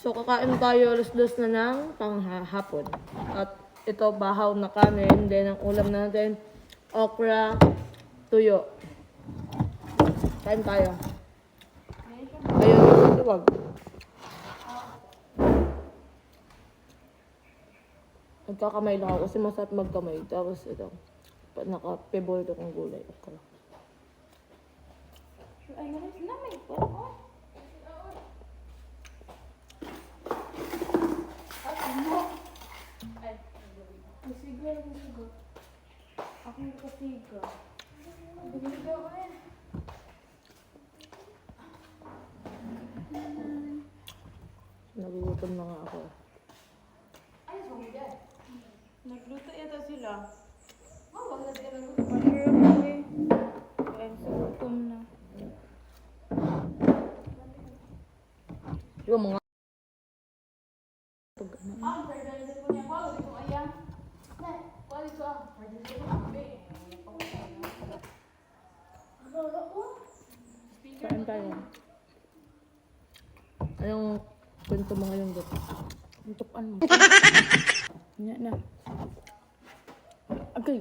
So, kakain tayo alas 2 na ng panghapon. At ito, bahaw na kanin. Then, ang ulam natin, okra, tuyo. Kain tayo. Ayun, luwag. Nagkakamay lang ako kasi masarap magkamay. Tapos ito, naka-favorite akong gulay. Okra. Ay, naris na may po. Kasiga, kasiga. Ako yung kasiga. Kasiga ko eh. Nagugutom na nga ako. Ay, sumigay. Nagluto yata sila. Wag na sila nagluto. Masarap kami. Ay, gutom na. Di ba mga... Ah, pwede na po niya. Wag ito ayan. Wag ito ah. Pwede na po kami. Kain tayo. Anong kwento mo ngayon dito? Tupan mo. Nya na. Agay!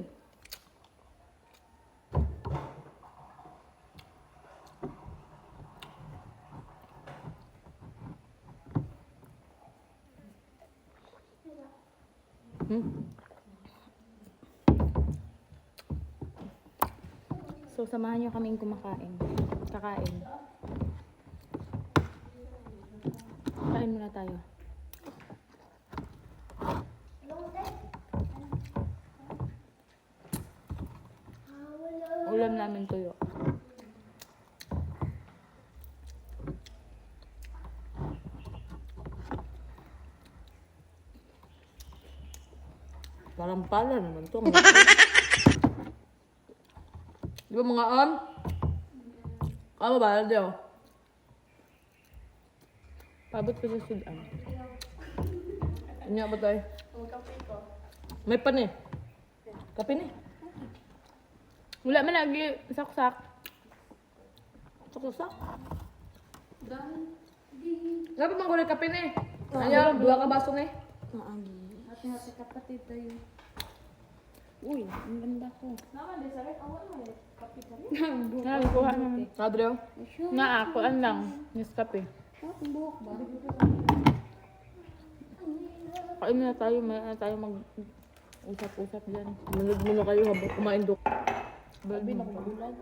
So, samahan niyo kaming kumakain. Kakain. Kain muna tayo. Ulam namin tuyo. Parang pala naman to. Di ba mga Kama ba? Di ba? Pabot ko sa sudan. Ano ba tayo? May pan eh. Kape ni. Wala man lagi saksak. Saksak. Dan. Sabi bang kulay kape ni? Ano? Dua ka baso ni? Hati-hati kapatid tayo. Uy, ang ganda ko. Naman, di sarit. Awan mo eh. Kapit kami. Nakakuha naman. Adrio? Na ako, an lang. Nescafe. Ang buhok ba? Kain na tayo, may na tayo mag-usap-usap dyan. Manood muna kayo habang kumain dok. Babi na Bulag.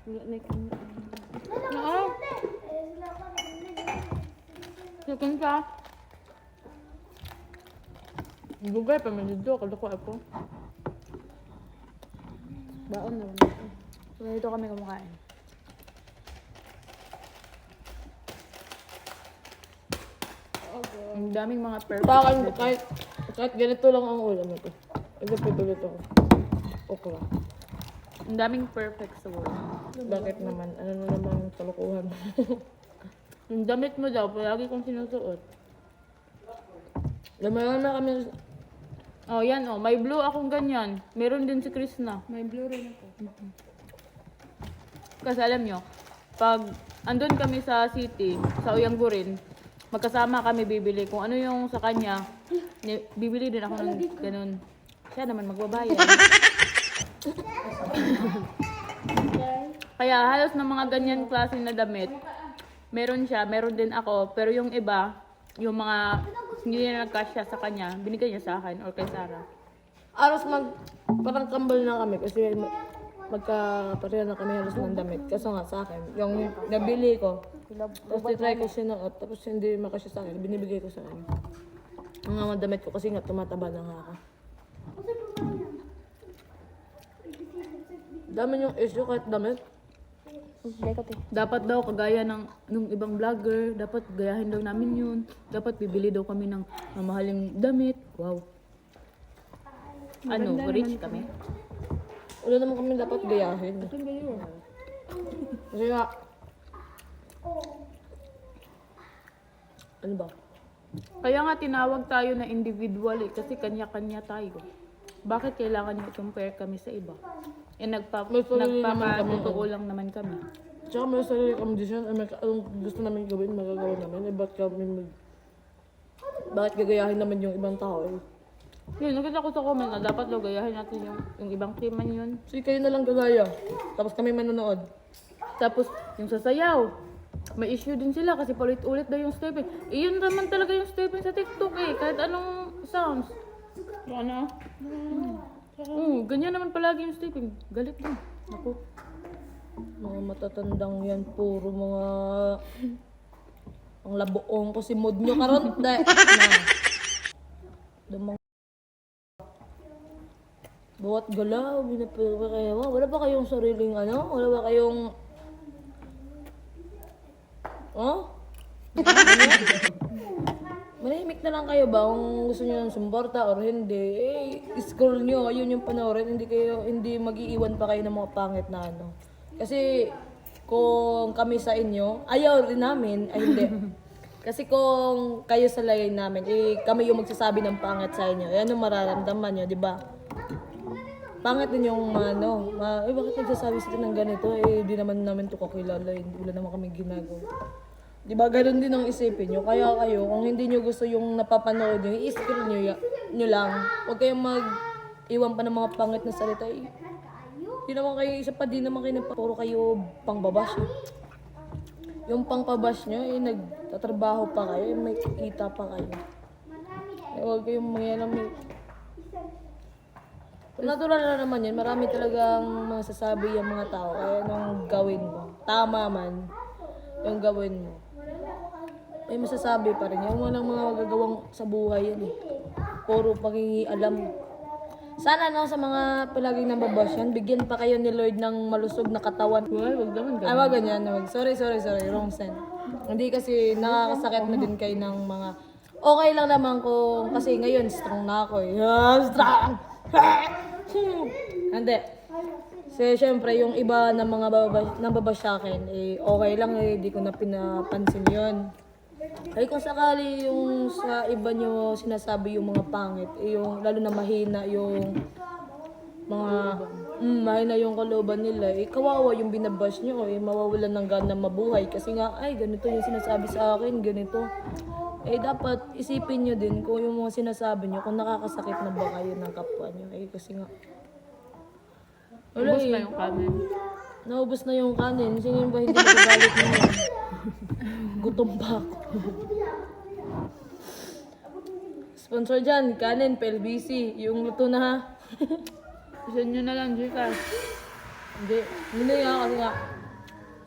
Wala na kami. Oo. Chicken ka. Gugay pa man dito, kaloko ako. Baon na naman ito. So, dito kami kumakain. Ang daming mga perfect. Sa akin, dito. kahit ganito lang ang ulam ito. Nagpipilito ako. Okra. Ang daming perfect sa world. Bakit naman? Ano na naman ang kalukuhan? Yung damit mo daw, palagi kong sinusuot. Lamayan na kami. Oh, yan oh. May blue akong ganyan. Meron din si Krishna. May blue rin ako. Kasi alam nyo, pag andun kami sa city, sa Uyanggurin, magkasama kami bibili. Kung ano yung sa kanya, bibili din ako ng ganun. Siya naman magbabayad. Kaya halos ng mga ganyan klase na damit, meron siya, meron din ako. Pero yung iba, yung mga hindi na nagkasya sa kanya, binigay niya sa akin or kay Sarah. Aros parang kambal na kami kasi magkapareha na kami halos ng damit. Kaso nga sa akin, yung nabili ko, tapos titry ko siya ng tapos hindi makasya sa akin, binibigay ko sa kanya. Ang mga damit ko kasi nga tumataba na nga ako. Dami yung issue kahit damit. Dapat daw kagaya ng nung ibang vlogger, dapat gayahin daw namin yun. Dapat bibili daw kami ng mamahaling damit. Wow. Ano, rich kami? Wala naman kami dapat gayahin. Kasi nga, ano ba? Kaya nga tinawag tayo na individual eh, kasi kanya-kanya tayo. Bakit kailangan nyo i-compare kami sa iba? Eh May sarili naman kami. nagpapatotoo lang naman kami. Tsaka may sarili kami decision, anong gusto namin gawin, magagawa namin. Eh, bakit gagayahin naman yung ibang tao eh? Yun, nakita ko sa comment na dapat daw gayahin natin yung ibang team man yun. Sige, kayo na lang gagaya. Tapos kami manonood. Tapos, yung sasayaw, may issue din sila kasi paulit-ulit daw yung stepping. Eh, yun naman talaga yung stepping sa TikTok eh, kahit anong sounds. Ano? Ganyan naman palagi yung stepping. Galit din. Ako. Mga matatandang yan, puro mga... ang labuong ko si mood nyo karon. Na. Damang... Bawat galaw, binapagawa kayo. Wala ba kayong sariling ano? Wala ba kayong... Oh? Manahimik na lang kayo ba kung gusto nyo ng sumporta or hindi? Eh, scroll nyo, ayun yung panoorin, hindi mag-iiwan pa kayo ng mga pangit na ano. Kasi, kung kami sa inyo, ayaw rin namin, ay hindi. Kasi kung kayo sa lagay namin, eh, kami yung magsasabi ng pangit sa inyo. Yan ang mararamdaman nyo, di ba? Pangit din yung bakit nagsasabi sila ng ganito? Eh, di naman namin ito kakilala, wala naman kami ginagawa. Di ba, ganun din ang isipin nyo. Kaya kayo, kung hindi nyo gusto yung napapanood nyo, i-scroll nyo lang. Huwag kayong mag-iwan pa ng mga pangit na salita. Eh, di naman kayo, isa pa din naman kayo, puro kayo pangbabash. Eh. Yung pangpabash nyo, eh, nagtatrabaho pa kayo, may kita pa kayo. Eh, huwag kayong mangyayang natural na naman yun, marami talagang masasabi yung mga tao, kaya nung gawin mo, tama man, yung gawin mo, may masasabi pa rin. Yung walang mga magagawang sa buhay yan eh. Puro pangingialam. Sana no, sa mga palaging nababash yan, bigyan pa kayo ni Lord ng malusog na katawan. Wag naman Ay, wag ganyan. Wag. Sorry. Wrong sense. Hindi kasi nakakasakit na din kayo ng mga... Okay lang naman kung... Kasi ngayon, strong na ako eh. Strong! Hindi. Kasi syempre, yung iba na mga nababash sa akin, eh, okay lang eh, di ko na pinapansin yun. Ay kung sakali yung sa iba nyo sinasabi yung mga pangit, eh, yung, lalo na mahina yung mga mahina yung kalooban nila, eh, kawawa yung binabash nyo, eh, mawawalan ng gana mabuhay. Kasi nga, ay, ganito yung sinasabi sa akin, ganito. Eh, dapat isipin nyo din kung yung mga sinasabi nyo, kung nakakasakit na ba kayo ng kapwa nyo. Eh, kasi nga, wala Ubus eh. na yung kanin. Naubos na yung kanin. Sino ba hindi nagagalit niya? Gutom pa ako. Sponsor dyan, kanin, PLBC. Yung luto na ha. Isa nyo na lang, Gcash. Hindi nga kasi nga.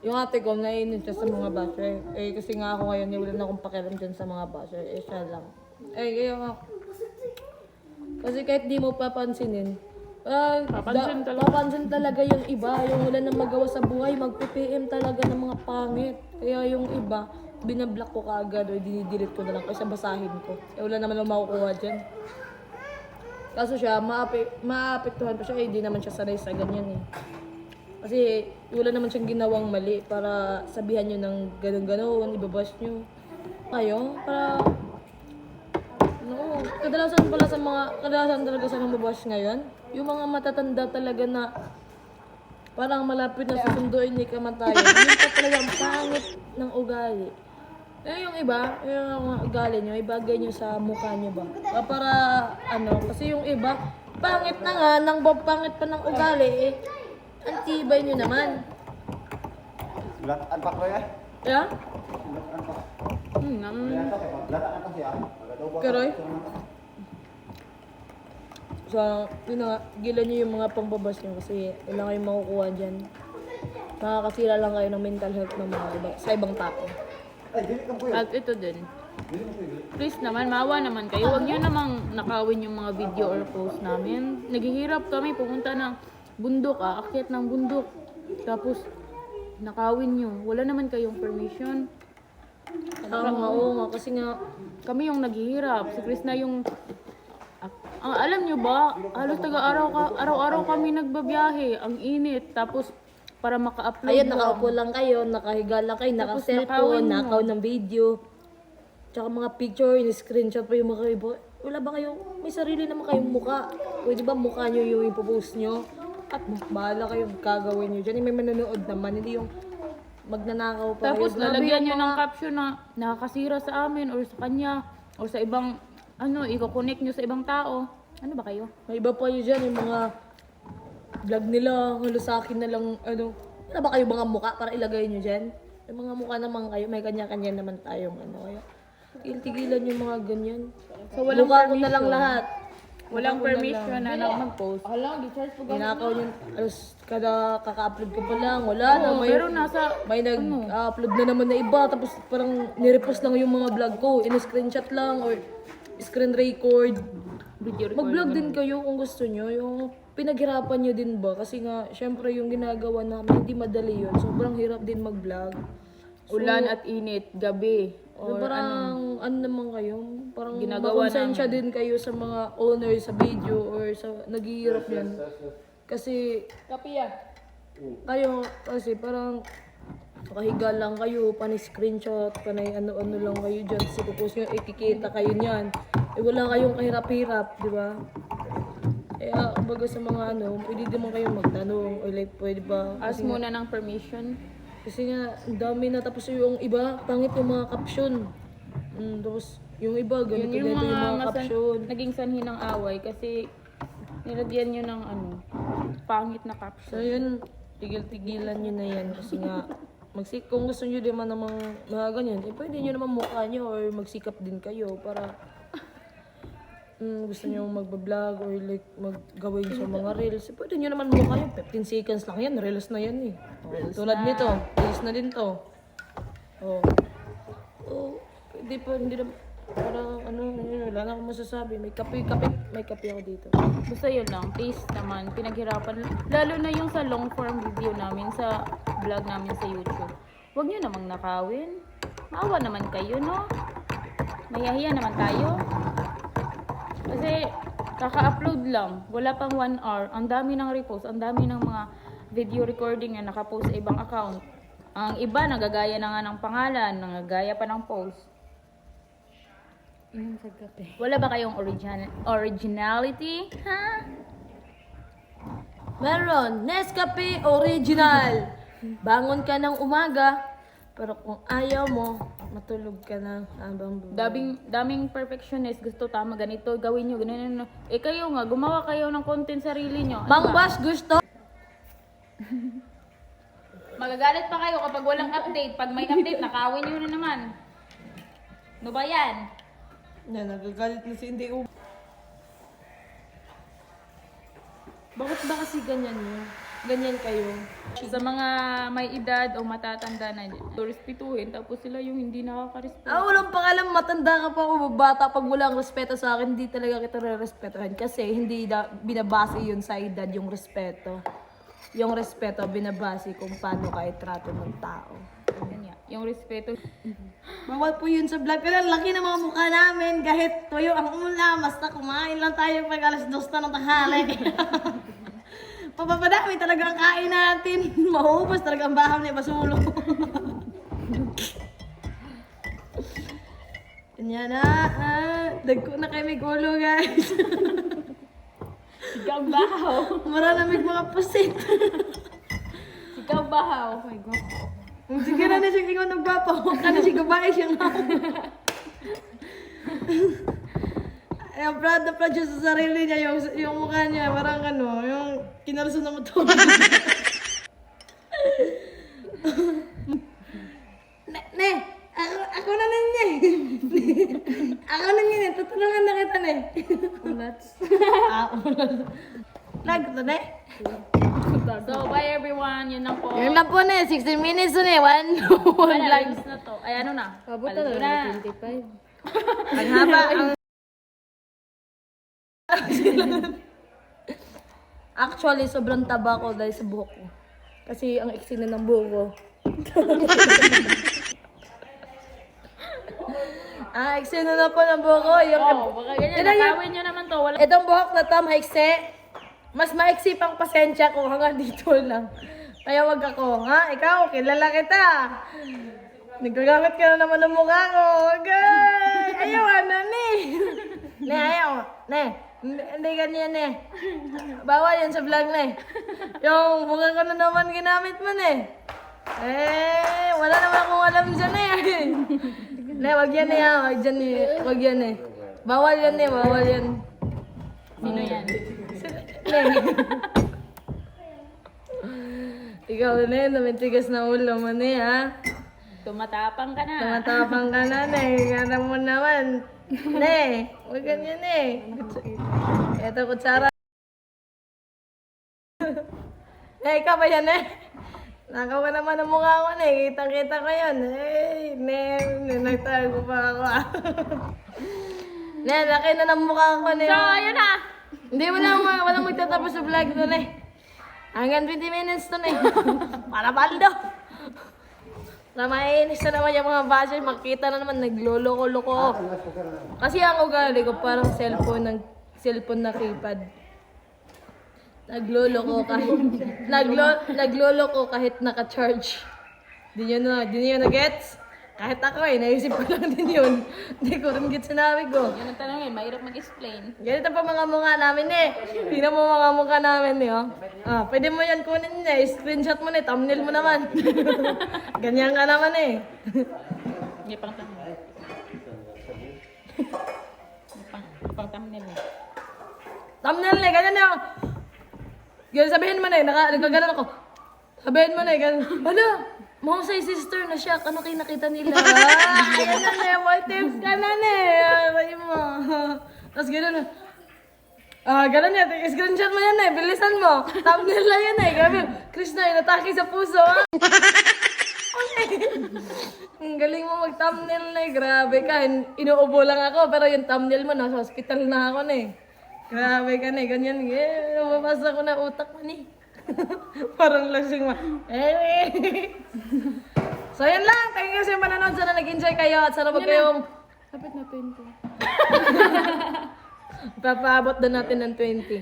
Yung ate ko, naiinit siya sa mga basher. Eh, kasi nga ako ngayon, wala na akong pakialam dyan sa mga basher. Eh, siya lang. Eh, kaya nga. Kasi kahit di mo papansinin, papansin talaga yung iba. Yung wala nang magawa sa buhay, mag-PPM talaga ng mga pangit. Kaya yung iba, binablock ko kaagad o dinidelete ko na lang kasi basahin ko. Eh, wala naman lang makukuha dyan. Kaso siya, maapektuhan pa siya. Eh, di naman siya sanay sa ganyan eh. Kasi wala naman siyang ginawang mali para sabihan nyo ng ganun-ganun, ibabash nyo. Kayo, para... No, kadalasan talaga sa mababash ngayon, yung mga matatanda talaga na parang malapit na susunduin ni kamatayan, yun pa talaga ang pangit ng ugali. Eh, yung iba, yung mga ugali nyo, ibagay nyo sa mukha nyo ba? Para, kasi yung iba, pangit na nga, pangit pa ng ugali eh. Ang tibay nyo naman. Unpack ko ya? Yeah? Karoy? So, yun na nga, gilan nyo yung mga pangbabash nyo kasi wala kayong makukuha dyan. Makakasira lang kayo ng mental health ng mga iba, sa ibang tao. At ito din. Please naman, maawa naman kayo. Huwag nyo namang nakawin yung mga video or post namin. Naghihirap kami, pumunta ng bundok, aakyat ng bundok. Tapos, nakawin nyo. Wala naman kayong permission. Oo nga, kasi nga, Kami yung naghihirap. Si Chris na yung... alam nyo ba, halos araw-araw kami nagbabiyahe. Ang init. Tapos, para maka-upload ayun, lang. nakaupo lang kayo, nakahiga lang kayo, Tapos naka-cellphone, nakawin mo. nakaw ng video. Tsaka mga picture, screenshot pa yung mga iba. Wala ba kayo, may sarili naman kayong muka. Pwede ba mukha nyo yung ipopost nyo? At bahala kayo, gagawin nyo dyan. May manonood naman, hindi yung magnanakaw pa Tapos kayo. Grabe lalagyan yung nyo ng mga- caption na nakakasira sa amin or sa kanya or sa ibang i-connect nyo sa ibang tao. Ano ba kayo? May iba pa yun dyan, yung mga vlog nila, halos sa akin na lang, wala ba kayo mga muka para ilagay nyo dyan? Yung mga muka naman kayo, may kanya-kanya naman tayong kaya tigilan yung mga ganyan. So walang Mukha ko na permission. lang lahat. Walang Mukha ko na permission lang. na mag-post. Alam, di-charge po Ninakaw nyo, alos kada kaka-upload ko pa lang, wala na. Oo, pero nasa May nag-upload na naman na iba, tapos parang nirepost lang yung mga vlog ko, in-screenshot lang or screen record. video recording. Mag-vlog din kayo kung gusto nyo, yung pinaghirapan nyo din ba? Kasi nga, syempre yung ginagawa namin, hindi madali yun. Sobrang hirap din mag-vlog. Ulan at init, gabi. So, parang, ano naman kayo? Parang Ginagawa makonsensya din kayo sa mga owner sa video or sa naghihirap yan. Kasi, Kapiya. kayo, kasi parang, nakahiga lang kayo, panay-screenshot, panay ano-ano lang kayo dyan. Kasi pupos nyo, ikikita kayo niyan. Eh, wala kayong kahirap-hirap, di ba? Kaya, kumbaga sa mga pwede naman kayo magtanong, or like, pwede ba? Ask muna ng permission. Kasi nga, ang dami na, tapos yung iba, pangit yung mga caption. Tapos, yung iba, Yun ganito, yung ganito yung mga mga caption. naging sanhi ng away kasi nilagyan nyo ng pangit na So, caption. yun, tigil-tigilan nyo na yan. Kasi nga, kung gusto nyo din man namang mga ganyan, pwede nyo naman mukha nyo or magsikap din kayo para gusto nyo magbablog or like maggawin sa mga reels. Pwede nyo naman mukha nyo, 15 seconds lang yan, reels na yan eh. Tulad nito, reels na din to. Hindi pa, hindi na, parang wala na akong masasabi. May kape ako dito. Basta yun lang, please naman, pinaghirapan. Lalo na yung sa long form video namin, sa vlog namin sa YouTube. Huwag nyo namang nakawin. Maawa naman kayo, no? Mayahiya naman tayo. Kasi kaka-upload lang, wala pang 1 hour. Ang dami ng repost, ang dami ng mga video recording na nakapost sa ibang account. Ang iba, nagagaya na nga ng pangalan, nagagaya pa ng post. Wala ba kayong originality? Ha? Meron, Nescafe Original. Bangon ka ng umaga, pero kung ayaw mo, matulog ka na habang buhay. Daming perfectionist, gusto tama ganito, gawin nyo, ganito. Eh kayo nga, gumawa kayo ng content sarili nyo. Ano Mang ba? Bash gusto? Magagalit pa kayo kapag walang update. Pag may update, nakawin nyo na naman. Ano ba yan? Nagagalit na si Hindi. Bakit ba kasi ganyan yun? Ganyan kayo? Sa mga may edad o matatanda na respetuhin, tapos sila yung hindi nakaka-respeto. Walang pakalam, matanda ka pa o bata, pag walang respeto sa akin, hindi talaga kita re-respetuhan. Kasi hindi binabase yun sa edad yung respeto. Yung respeto, binabase kung paano ka itrato ng tao. Ganyan. Yung respeto. Bawal po yun sa vlog. Pero ang laki ng mga mukha namin. Kahit tuyo ang ulam, basta kumain lang tayo pag alas 2 na ng tanghali. Papapadami talaga ang kain natin. Maubos talaga ang bahaw ni Basulo. Kanya na. Dagko na kayo may gulo, guys. Sigaw bahaw. Maraming mga pusit. Sigaw bahaw. Oh my God. Sige na siya ingon nagpapaw. Ano siya gabae siya nga. Ay, proud na proud siya sa sarili niya. Yung mukha niya, parang yung kinalso na mo to. Ne, ako na ninyo. Ako na ninyo. Tutulungan na kita, ne. Ulats. Ulats. Lag, ito, ne. So, bye everyone. Yun lang po. Yun lang po, ne. 16 minutes na, ne. One Ano, vlog. na to. Ay, ano na? Pabuta Alas na, na. 25. Ang haba. Actually, sobrang taba ko dahil sa buhok ko. Kasi ang iksi na ng buhok ko. Iksi na po ng buhok ko. Oh, baka ganyan. Nakawin nyo naman to. Wala. Itong buhok na to, maiksi. Mas maiksi pang pasensya ko hanggang dito lang. Kaya wag ako, ha? Ikaw, kilala kita. Nagagamit ka na naman ng mukha ko. Okay. Ayaw, ano, ne? Ne, ayaw. Ne, hindi ganyan, ne. Bawal yan sa vlog, ne. Yung mukha ko na naman ginamit mo, ne. Wala naman akong alam dyan eh. Ne, wag yan eh ha. Wag dyan eh. Wag yan eh. Bawal yan eh. Bawal yan. Sino yan? Ne. Ikaw na yun. Namitigas na ulo mo ne ha. Tumatapang ka na. Tumatapang ka na ne. Gana mo naman. Ne. Wag ganyan eh. Ito kutsara. Ikaw ba yan eh? Nakawa naman ang mukha ko na eh. Kitang-kita ko yun. Nagtago pa ako ah. Laki na ng mukha ko na So, ayun na. Hindi, walang magtatapos sa vlog doon eh. Hanggang 20 minutes doon eh. Para baldo. Na mainis na naman yung mga basher. Makita na naman, nagloloko-loko. Kasi ang ugali ko parang cellphone na keypad. Nagloloko kahit naka-charge. Di nyo na gets? Kahit ako eh, naisip ko lang din yun. Hindi ko rin gets sinabi ko. Yun ang tanongin, mahirap mag-explain. Ganito pa mga mukha namin eh. Tingnan mo mga mukha namin eh. Oh. Pwede mo yan kunin eh. Screenshot mo na eh. Thumbnail mo naman. Ganyan ka naman eh. Hindi pang thumbnail. Pang thumbnail. Thumbnail eh. Ganyan eh. Ganyan sabihin mo na eh. Nagkaganon ako. Sabihin mo na eh. Ganyan. Ano? Mahusay sister na siya. Ano kayo nakita nila? Ayan na eh. What tips ka na eh. Sabi mo. Tapos gano'n na. Gano'n yan. Screenshot mo yan eh. Bilisan mo. Thumbnail lang yan eh. Grabe. Chris na, inatake sa puso ah. Ang galing mo mag-thumbnail na eh. Grabe ka. Inuubo lang ako. Pero yung thumbnail mo, nasa hospital na ako na eh. Grabe ka na eh. Ganyan. Lumabas ako na utak mo eh. Parang lasing ma. So yan lang. Thank you sa manonood. Sana nag-enjoy kayo. At sana wag kayong... Kapit na 20. Papaabot na natin ng 20.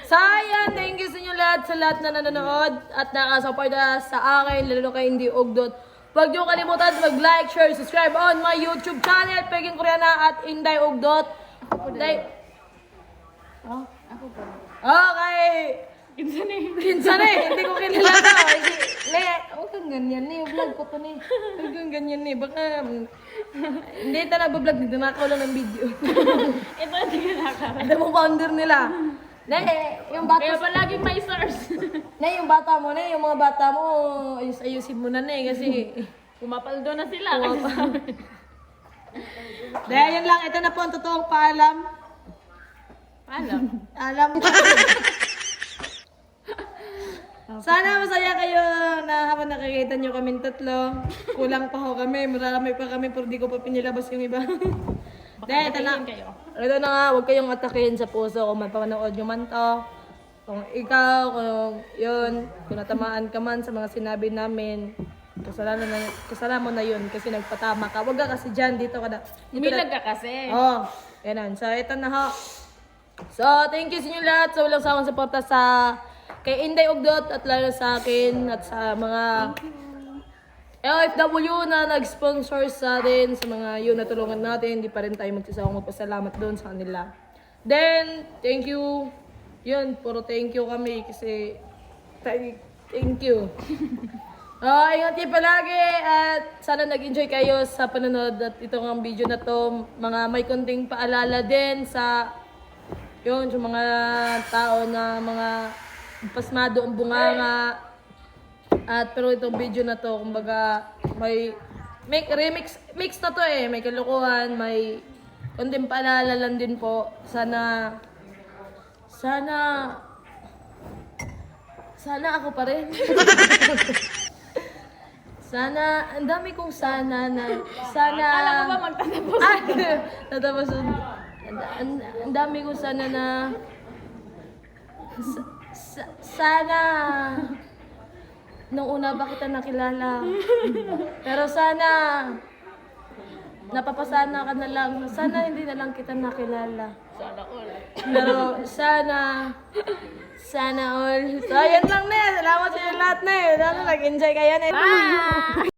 So ayan. Thank you sa inyo lahat. Sa lahat na nanonood. At nakasuporta sa akin. Lalo kay Hindi Ugdot. Huwag niyo kalimutan mag-like, share, subscribe on my YouTube channel. Peking Koreana at Inday Ugdot. Ako po. Okay. Kinsan eh. Hindi ko kilala. Huwag kang ganyan eh. Vlog ko to eh. Huwag kang ganyan eh. Baka... Hindi ito nag-vlog. Dinakaw lang ng video. Ito hindi ka nakaka. Ito mo founder nila. Yung bata... Kaya palaging may source. Yung bata mo yung mga bata mo, ayusin mo na kasi... Pumapaldo na sila. Yan lang. Ito na po ang totoong paalam. Alam ko. Sana masaya kayo na habang nakikita nyo kaming tatlo. Kulang pa ho kami. Marami pa kami pero di ko pa pinilabas yung iba. Ito na. Ito na nga. Huwag kayong atakin sa puso kung mapanood nyo man to. Kung ikaw, kung natamaan ka man sa mga sinabi namin. Kasalanan mo na yun kasi nagpatama ka. Huwag ka kasi dyan. Dito ka na. Umilag ka kasi. Ganun. So, ito na ho. So, thank you sa inyo lahat sa walang sawang suporta sa kay Inday Ugdot at lalo sa akin at sa mga OFW na nag-sponsor sa atin, sa mga yun na tulungan natin. Hindi pa rin tayo magsasawang magpasalamat doon sa kanila. Then, thank you. Yun, puro thank you kami kasi thank you. Ingat kayo palagi at sana nag-enjoy kayo sa panonood at itong video na to. Mga may konting paalala din sa yun, sa mga tao na mga pasmado ang bunganga. At pero itong video na to, kumbaga, may mix na to eh. May kalukuhan, may konting paalala lang din po. Sana ako pa rin. Sana, ang dami kong sana na, Alam mo ba magtatapos? Natapos. Ang dami ko sana na sana nung una ba kita nakilala pero sana napapasana ka na lang sana hindi na lang kita nakilala Sana all. pero sana all so yan lang na salamat sa inyo lahat na nag-enjoy kayo na Bye!